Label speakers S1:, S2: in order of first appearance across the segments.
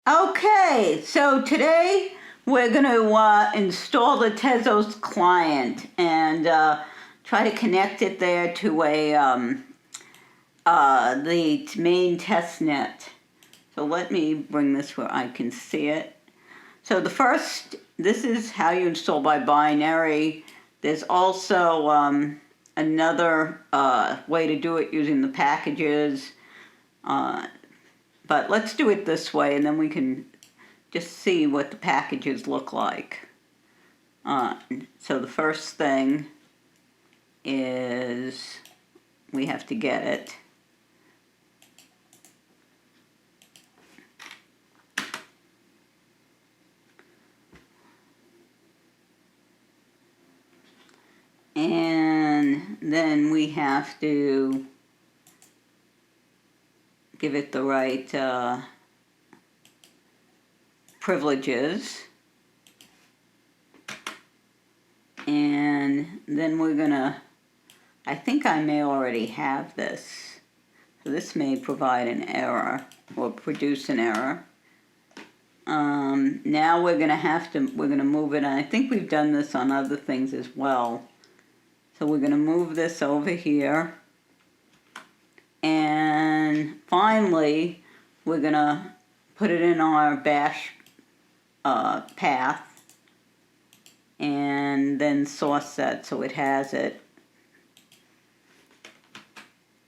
S1: Okay, so today we're going to install the tezos-client and try to connect it there to the main testnet. So let me bring this where I can see it. So this is how you install by binary. There's also another way to do it using the packages. But let's do it this way, and then we can just see what the packages look like. So the first thing is we have to get it. And then we have to give it the right privileges. And then we're gonna, I think I may already have this. So this may provide an error or produce an error. Now we're gonna move it, and I think we've done this on other things as well. So we're gonna move this over here. And finally, we're gonna put it in our bash path and then source that so it has it.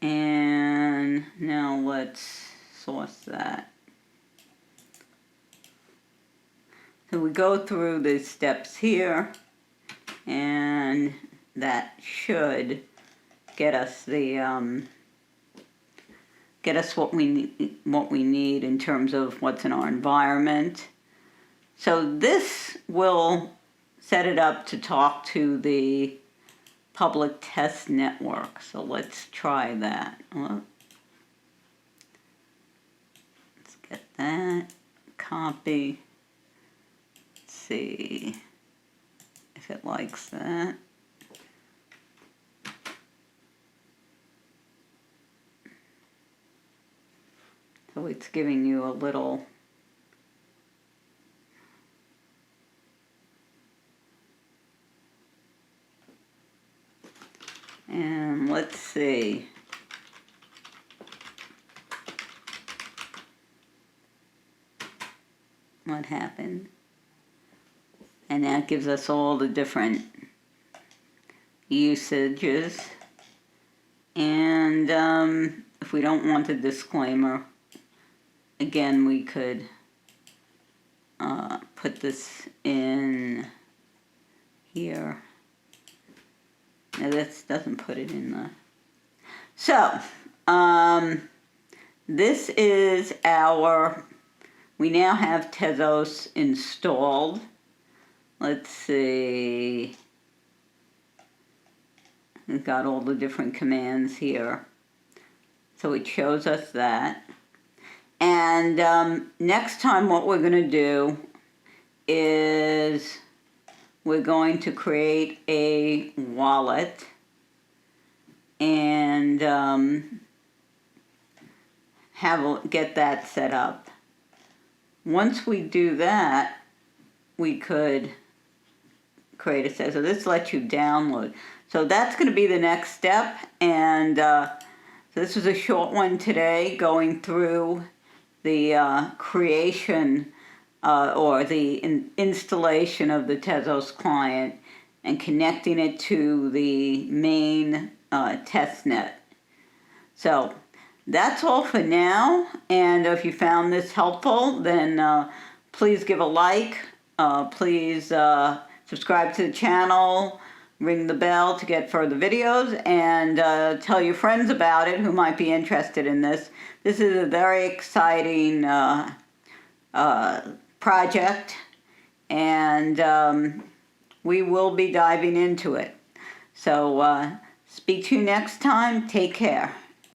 S1: And now let's source that. So we go through the steps here, and that should get us the get us what we need in terms of what's in our environment. So this will set it up to talk to the public test network. So let's try that. Let's get that. Copy. Let's see if it likes that. So it's giving you a little and let's see. What happened? And that gives us all the different usages. And if we don't want a disclaimer, again, we could put this in here. Now this doesn't put it in the... So, this is our... We now have Tezos installed. Let's see. We've got all the different commands here. So it shows us that. And next time what we're going to do is we're going to create a wallet and get that set up. Once we do that, we could create a set. So this lets you download. So that's going to be the next step. And so this was a short one today, going through the creation or the installation of the tezos-client and connecting it to the main testnet. So that's all for now, and if you found this helpful, then please give a like, please subscribe to the channel, ring the bell to get further videos, and tell your friends about it who might be interested in this. This is a very exciting project, and we will be diving into it. So speak to you next time. Take care.